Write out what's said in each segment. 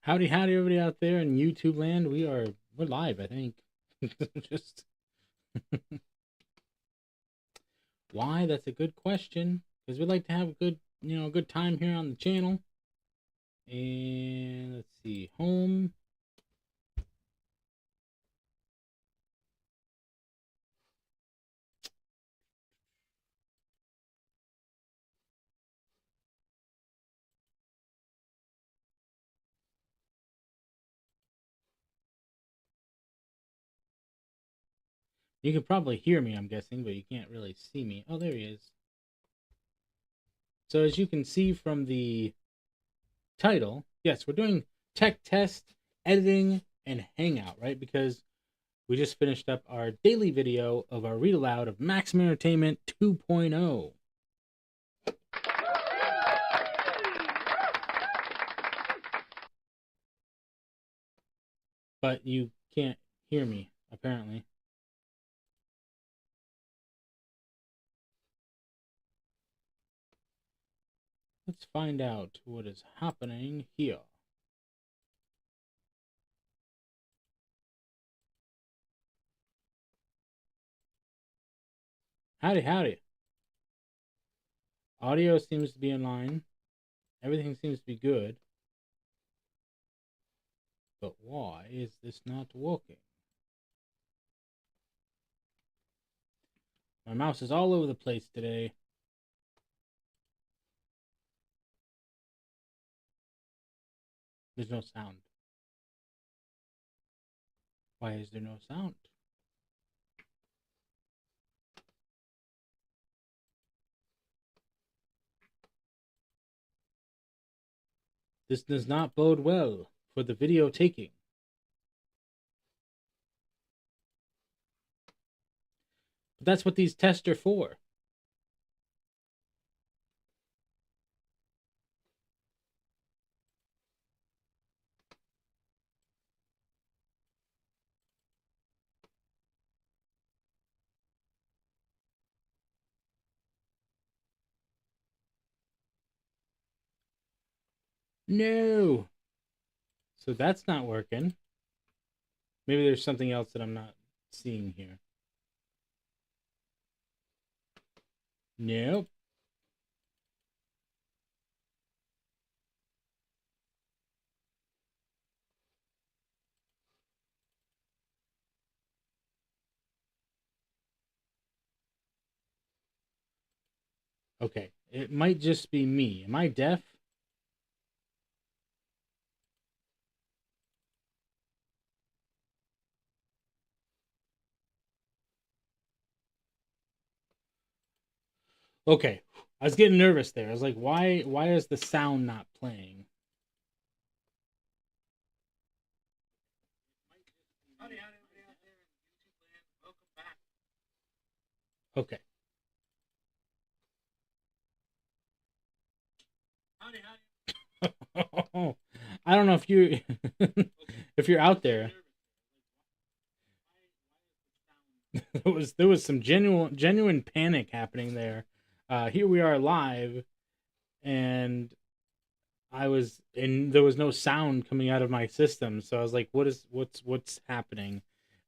Howdy, howdy, everybody out there in YouTube land. We're live, I think. Just why? That's a good question. Because we like to have a good time here on the channel. And let's see, home. You can probably hear me, I'm guessing, but you can't really see me. Oh, there he is. So as you can see from the title, yes, we're doing tech test, editing, and hangout, right? Because we just finished up our daily video of our read aloud of Maximum Entertainment 2.0. But you can't hear me, apparently. Let's find out what is happening here. Howdy, howdy. Audio seems to be in line. Everything seems to be good. But why is this not working? My mouse is all over the place today. There's no sound. Why is there no sound? This does not bode well for the video taking. But that's what these tests are for. No! So that's not working. Maybe there's something else that I'm not seeing here. Nope. Okay, it might just be me. Am I deaf? Okay, I was getting nervous there. I was like, why is the sound not playing? Okay. I don't know if you if you're out there. There was some genuine panic happening there. Here we are live, and there was no sound coming out of my system, so I was like, what's happening?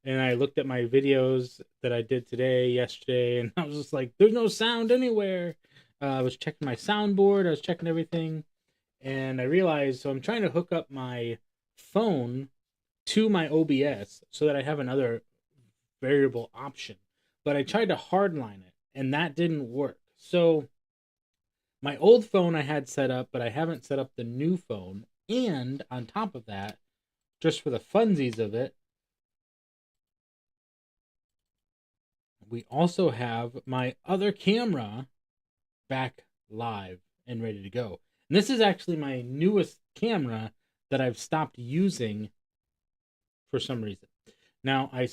And I looked at my videos that I did today, yesterday, and I was just like, there's no sound anywhere. I was checking my soundboard, I was checking everything, and I realized, so I'm trying to hook up my phone to my OBS so that I have another variable option. But I tried to hardline it, and that didn't work. So my old phone I had set up, but I haven't set up the new phone. And on top of that, just for the funsies of it, we also have my other camera back live and ready to go. And this is actually my newest camera that I've stopped using for some reason. Now, I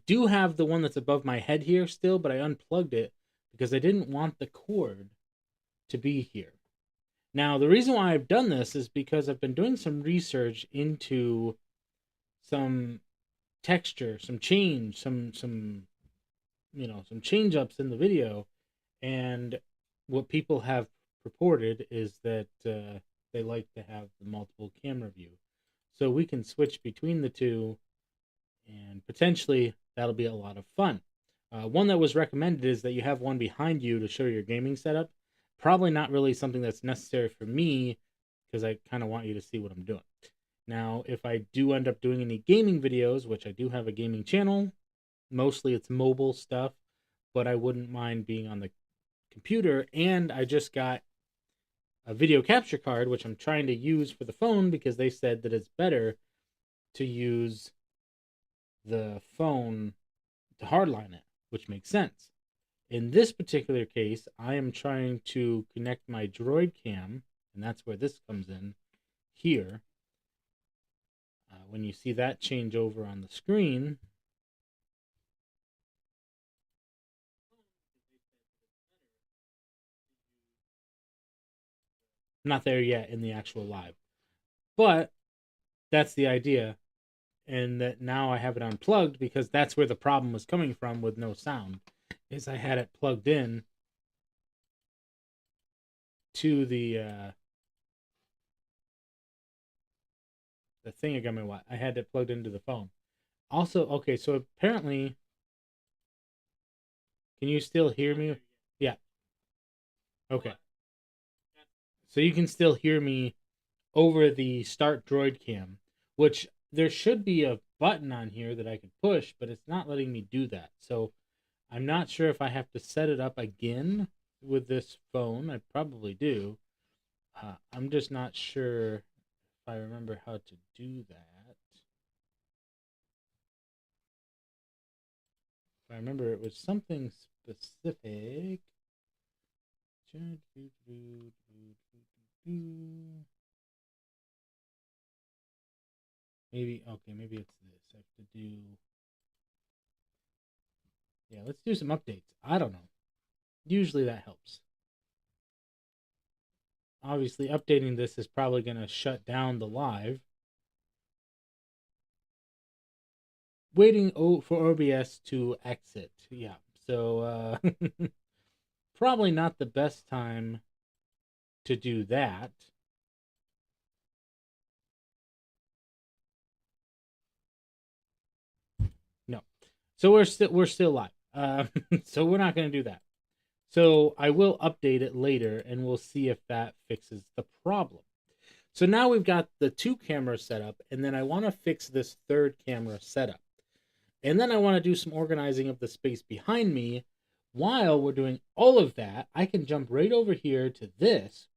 do have the one that's above my head here still, but I unplugged it because I didn't want the cord to be here. Now, the reason why I've done this is because I've been doing some research into some texture, some change, some change ups in the video, and what people have purported is that they like to have the multiple camera view. So we can switch between the two, and potentially that'll be a lot of fun. One that was recommended is that you have one behind you to show your gaming setup. Probably not really something that's necessary for me because I kind of want you to see what I'm doing. Now, if I do end up doing any gaming videos, which I do have a gaming channel, mostly it's mobile stuff, but I wouldn't mind being on the computer. And I just got a video capture card, which I'm trying to use for the phone because they said that it's better to use the phone to hardline it, which makes sense. In this particular case, I am trying to connect my Droid Cam, and that's where this comes in here. When you see that change over on the screen, not there yet in the actual live, but that's the idea. And that now I have it unplugged because that's where the problem was coming from with no sound, is I had it plugged in to the thing I got my what? I had it plugged into the phone. Also, okay, so apparently, can you still hear me? Yeah. Okay. So you can still hear me over the start droid cam, which there should be a button on here that I could push, but it's not letting me do that. So I'm not sure if I have to set it up again with this phone. I probably do. I'm just not sure if I remember how to do that. If I remember, it was something specific. Maybe, okay, maybe it's this. I have to do. Yeah, let's do some updates. I don't know. Usually that helps. Obviously, updating this is probably going to shut down the live. Waiting for OBS to exit. Yeah, so probably not the best time to do that. No, so we're still live. So we're not going to do that. So I will update it later, and we'll see if that fixes the problem. So now we've got the two cameras set up, and then I want to fix this third camera setup. And then I want to do some organizing of the space behind me. While we're doing all of that, I can jump right over here to this.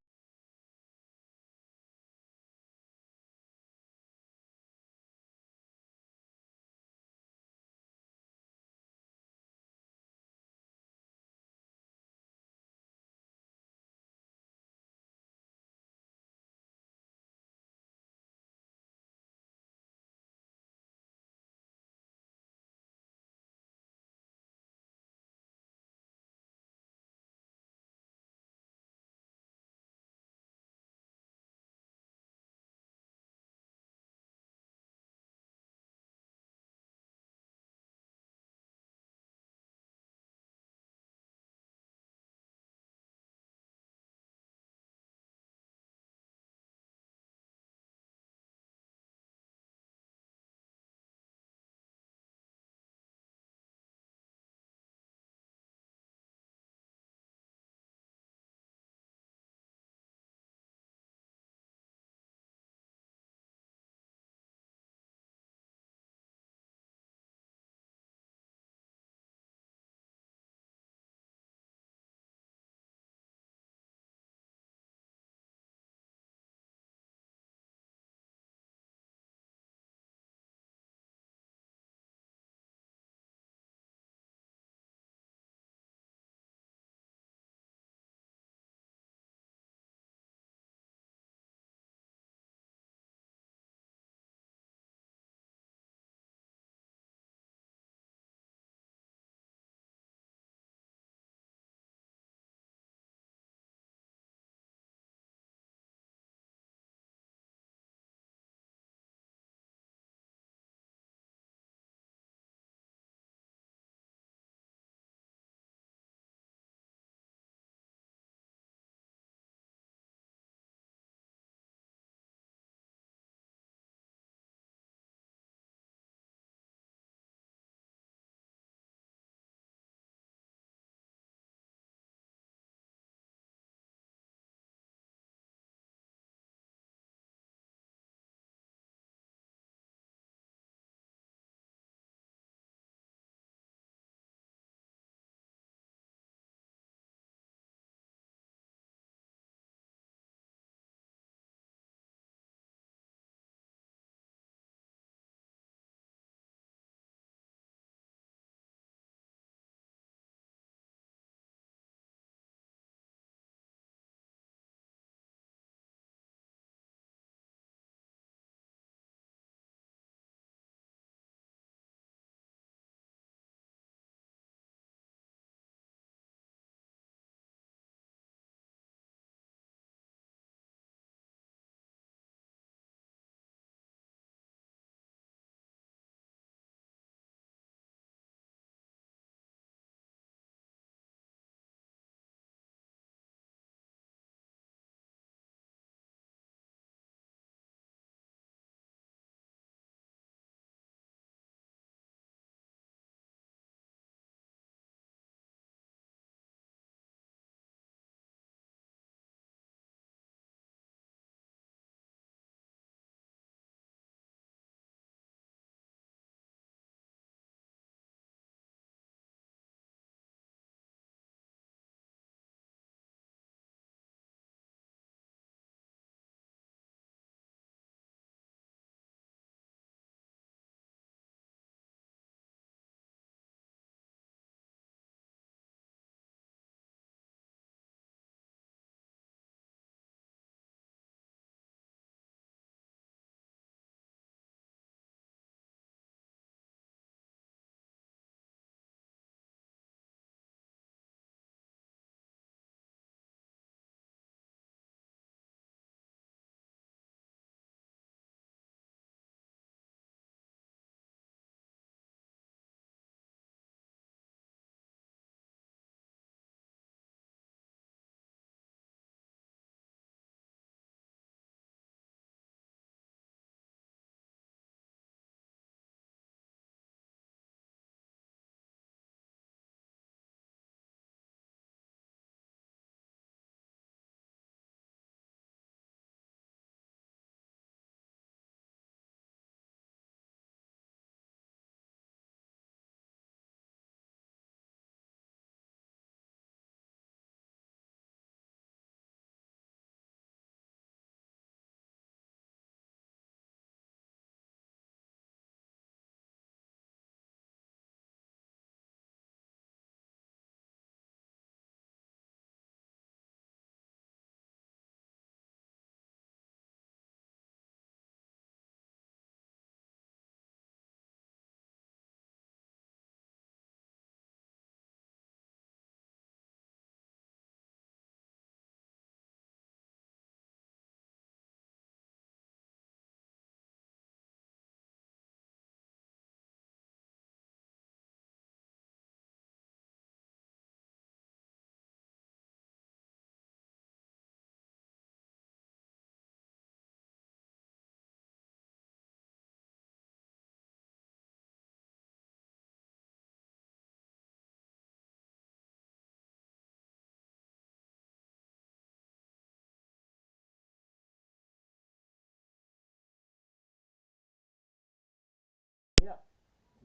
Yep.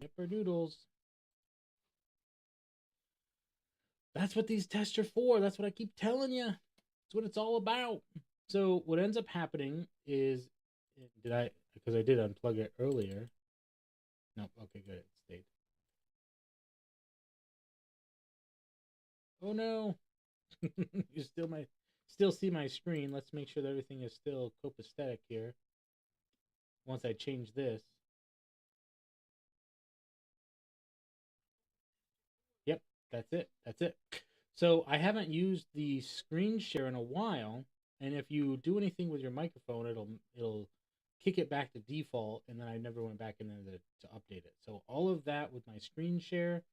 Yipper doodles. That's what these tests are for. That's what I keep telling you. That's what it's all about. So what ends up happening is, did I? Because I did unplug it earlier. Nope. Okay, good. It stayed. Oh no! You still see my screen. Let's make sure that everything is still copacetic here. Once I change this. Yep, that's it. That's it. So I haven't used the screen share in a while, and if you do anything with your microphone, it'll kick it back to default, and then I never went back in there to update it. So all of that with my screen share,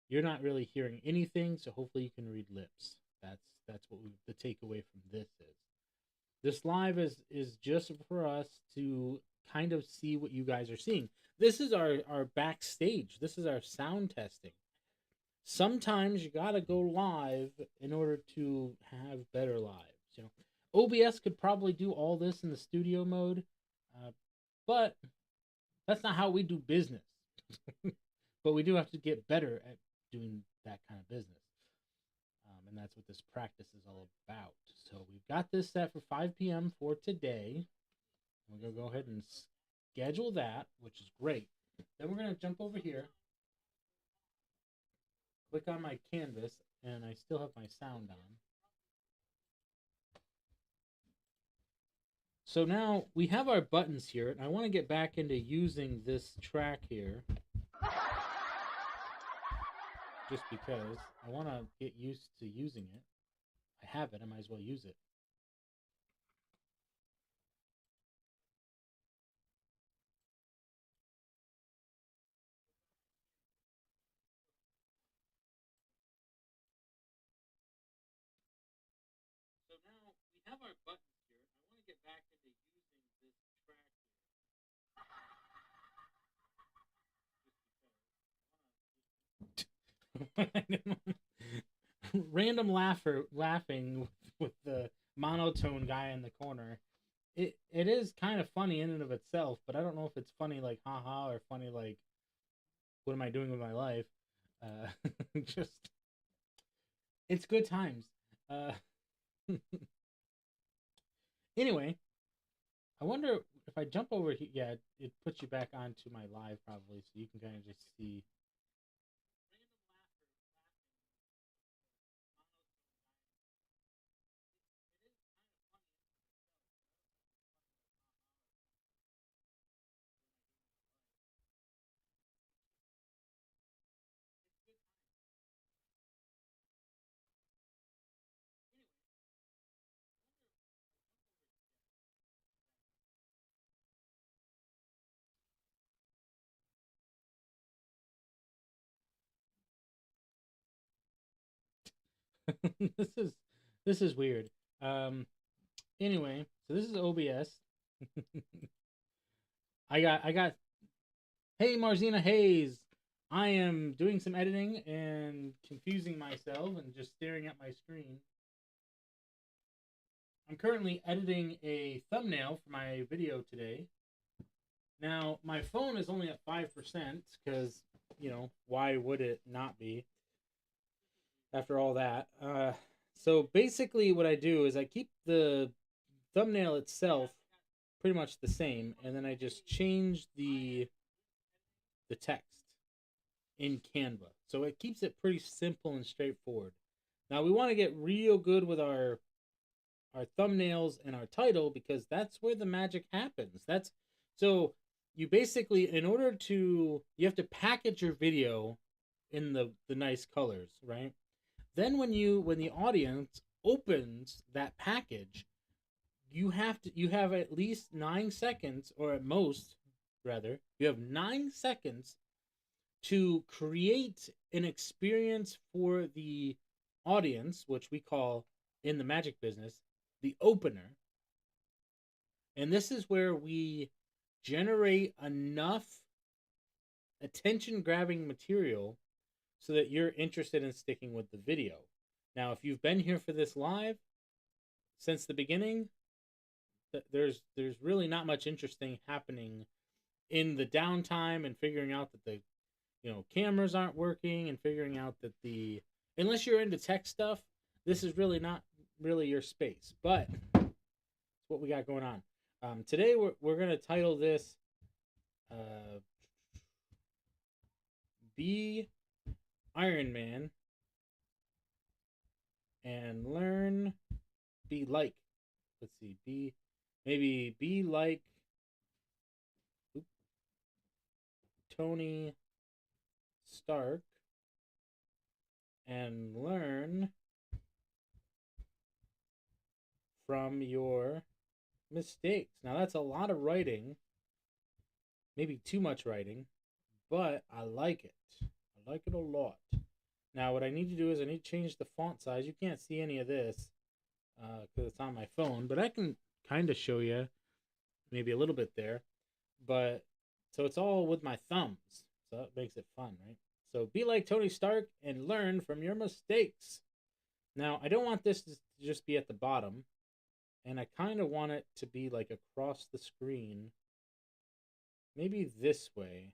you're not really hearing anything. So hopefully you can read lips. That's what the takeaway from this is. This live is just for us to kind of see what you guys are seeing. This is our backstage. This is our sound testing. Sometimes you got to go live in order to have better lives. You know, OBS could probably do all this in the studio mode, but that's not how we do business. But we do have to get better at doing that kind of business, and that's what this practice is all about. So we've got this set for 5 p.m. for today. We're gonna go ahead and schedule that, which is great. Then we're gonna jump over here, click on my canvas, and I still have my sound on. So now we have our buttons here, and I want to get back into using this track here. Just because I want to get used to using it. I have it, I might as well use it. So now we have our buttons here. I want to get back into using this track here. Random laughing with the monotone guy in the corner. It is kind of funny in and of itself, but I don't know if it's funny like haha or funny like what am I doing with my life. Just it's good times. Uh, anyway, I wonder if I jump over here. Yeah, it puts you back onto my live probably, so you can kind of just see. this is this is weird. Um. Anyway, so this is OBS. I got. Hey, Marzina Hayes. I am doing some editing and confusing myself and just staring at my screen. I'm currently editing a thumbnail for my video today. Now, my phone is only at 5% because, why would it not be after all that? So basically, what I do is I keep the thumbnail itself pretty much the same, and then I just change the text in Canva. So it keeps it pretty simple and straightforward. Now we want to get real good with our thumbnails and our title because that's where the magic happens. That's so you basically you have to package your video in the nice colors, right? Then when the audience opens that package, you have at least 9 seconds, or at most rather, you have 9 seconds to create an experience for the audience, which we call in the magic business the opener. And this is where we generate enough attention grabbing material so that you're interested in sticking with the video. Now, if you've been here for this live since the beginning, there's really not much interesting happening in the downtime and figuring out that the cameras aren't working and figuring out that the unless you're into tech stuff, this is really not really your space. But it's what we got going on. Today we're gonna title this "Be Iron Man and Learn Be Like." Let's see, be like Tony Stark and learn from your mistakes. Now that's a lot of writing, maybe too much writing, but I like it. I like it a lot. Now what I need to do is I need to change the font size. You can't see any of this because it's on my phone, but I can kind of show you maybe a little bit there. But so it's all with my thumbs, so that makes it fun, right? So be like Tony Stark and learn from your mistakes. Now I don't want this to just be at the bottom, and I kind of want it to be like across the screen, maybe this way.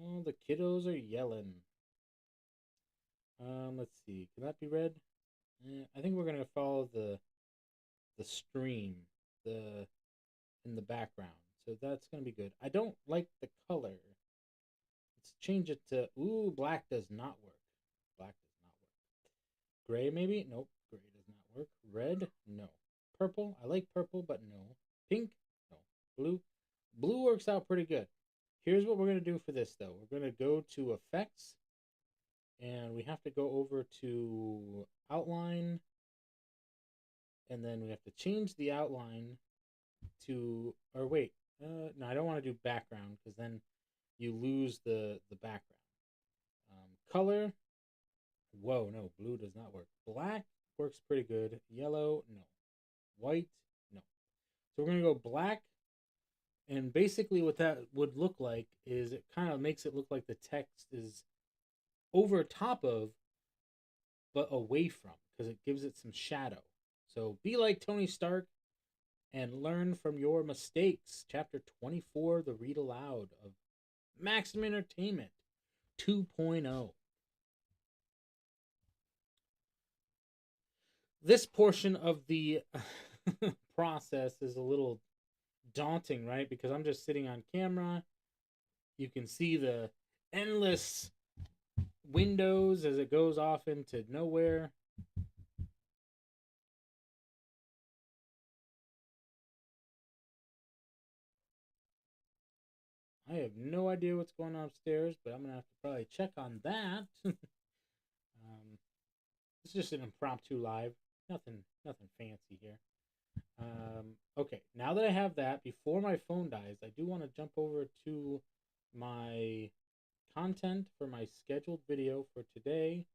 Oh, the kiddos are yelling. Let's see. Can that be red? I think we're gonna follow the stream, the in the background. So that's gonna be good. I don't like the color. Let's change it to black does not work. Black does not work. Gray maybe? Nope. Gray does not work. Red? No. Purple? I like purple, but no. Pink? No. Blue? Blue works out pretty good. Here's what we're gonna do for this though. We're gonna go to effects and we have to go over to outline, and then we have to change the outline to, or wait, no, I don't want to do background because then you lose the background. Color, whoa, no, blue does not work. Black works pretty good. Yellow, no. White, no. So we're gonna go black, and basically what that would look like is it kind of makes it look like the text is over top of but away from, because it gives it some shadow. So be like Tony Stark and learn from your mistakes. Chapter 24, the read aloud of Maximum Entertainment 2.0. This portion of the process is a little daunting, right? Because I'm just sitting on camera. You can see the endless windows as it goes off into nowhere. I have no idea what's going on upstairs, but I'm gonna have to probably check on that. It's just an impromptu live, nothing fancy here. Okay, now that I have that, before my phone dies, I do want to jump over to my content for my scheduled video for today.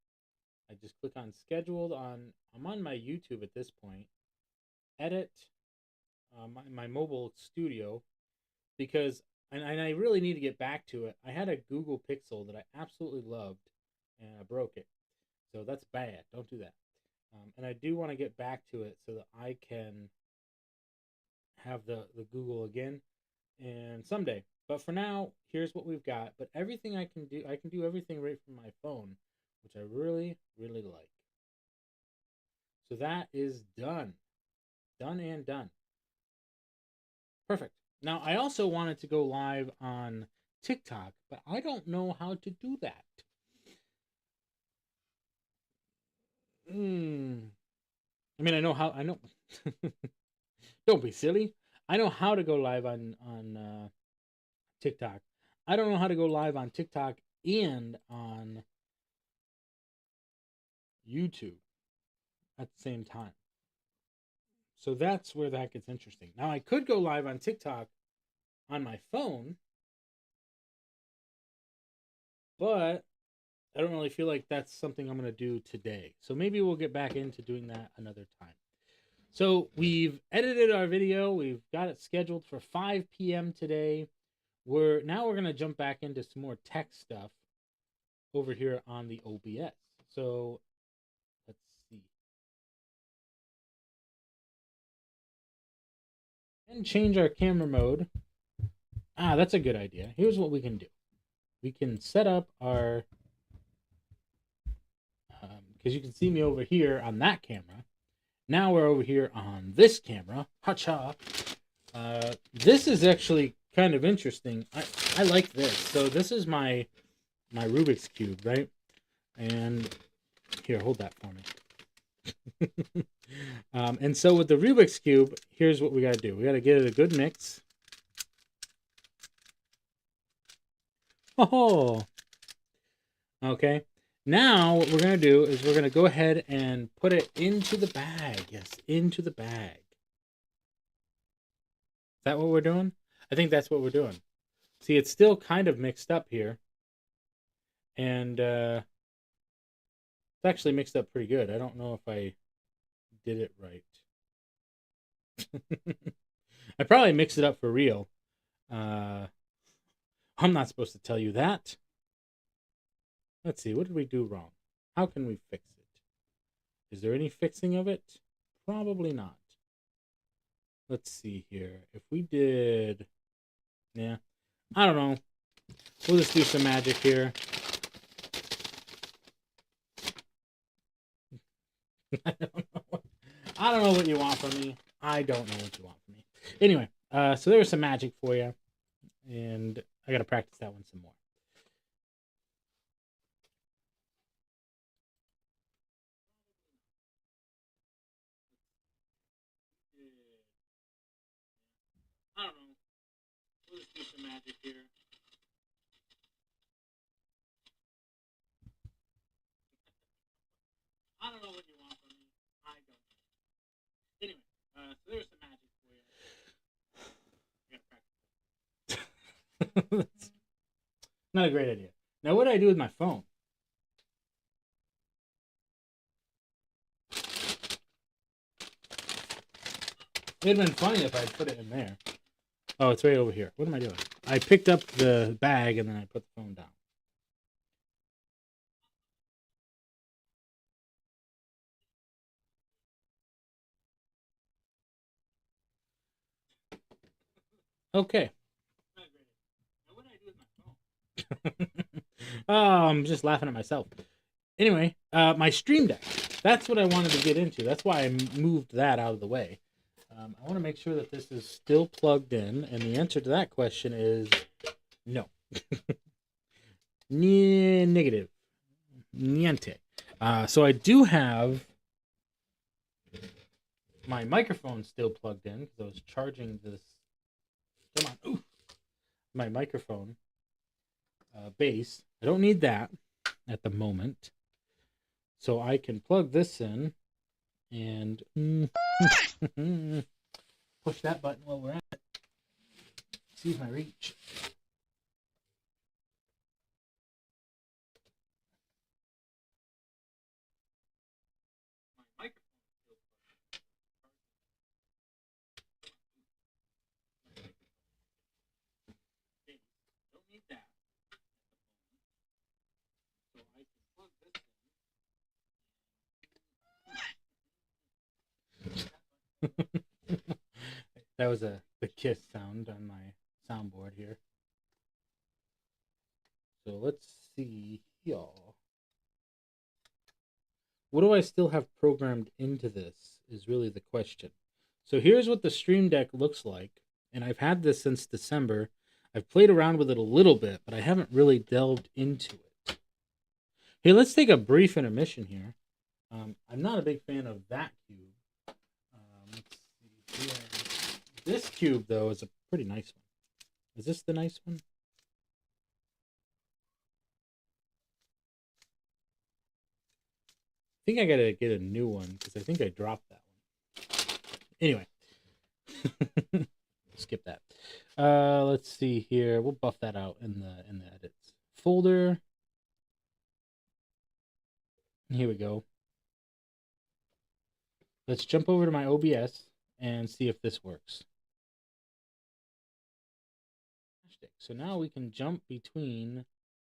I just click on scheduled I'm on my YouTube at this point. Edit my mobile studio, because and I really need to get back to it. I had a Google Pixel that I absolutely loved, and I broke it. So that's bad. Don't do that. And I do want to get back to it so that I can have the Google again, and someday. But for now, here's what we've got. But everything I can do everything right from my phone, which I really, really like. So that is done. Done and done. Perfect. Now, I also wanted to go live on TikTok, but I don't know how to do that. I mean, I know how. I know. Don't be silly. I know how to go live on TikTok. I don't know how to go live on TikTok and on YouTube at the same time. So that's where that gets interesting. Now I could go live on TikTok on my phone, but I don't really feel like that's something I'm going to do today. So maybe we'll get back into doing that another time. So we've edited our video. We've got it scheduled for 5 p.m. today. We're going to jump back into some more tech stuff over here on the OBS. So let's see. And change our camera mode. Ah, that's a good idea. Here's what we can do. We can set up our, because you can see me over here on that camera. Now we're over here on this camera. Hacha. This is actually kind of interesting. I like this. So this is my Rubik's Cube, right? And here, hold that for me. And so with the Rubik's Cube, here's what we got to do. We got to get it a good mix. Oh, okay. Now what we're going to do is we're going to go ahead and put it into the bag. Yes, into the bag. Is that what we're doing? I think that's what we're doing. See, it's still kind of mixed up here. And it's actually mixed up pretty good. I don't know if I did it right. I probably mixed it up for real. I'm not supposed to tell you that. Let's see, what did we do wrong? How can we fix it? Is there any fixing of it? Probably not. Let's see here. If we did... Yeah, I don't know. We'll just do some magic here. I don't know what you want from me. I don't know what you want from me. Anyway, so there was some magic for you. And I got to practice that one some more. I don't know. We'll just do some magic here. I don't know what you want from me. I don't know. Anyway, so there's some magic for you. I gotta practice. That's not a great idea. Now, what do I do with my phone? It'd have been funny if I put it in there. Oh, it's right over here. What am I doing? I picked up the bag and then I put the phone down. Okay. What did I do with my phone? Oh, I'm just laughing at myself. Anyway, my Stream Deck. That's what I wanted to get into. That's why I moved that out of the way. I want to make sure that this is still plugged in, and the answer to that question is no. Negative. Niente. So I do have my microphone still plugged in because I was charging this. Come on. Ooh. My microphone base. I don't need that at the moment. So I can plug this in and push that button while we're at it. See if I reach. My microphone still plugged in. Don't need that. So I can plug this in. That was the kiss sound on my soundboard here. So let's see here. What do I still have programmed into this is really the question. So here's what the Stream Deck looks like. And I've had this since December. I've played around with it a little bit, but I haven't really delved into it. Hey, let's take a brief intermission here. I'm not a big fan of that cube. Let's see here. This cube, though, is a pretty nice one. Is this the nice one? I think I gotta get a new one because I think I dropped that one. Anyway, skip that. Let's see here. We'll buff that out in the edits folder. Here we go. Let's jump over to my OBS and see if this works. So now we can jump between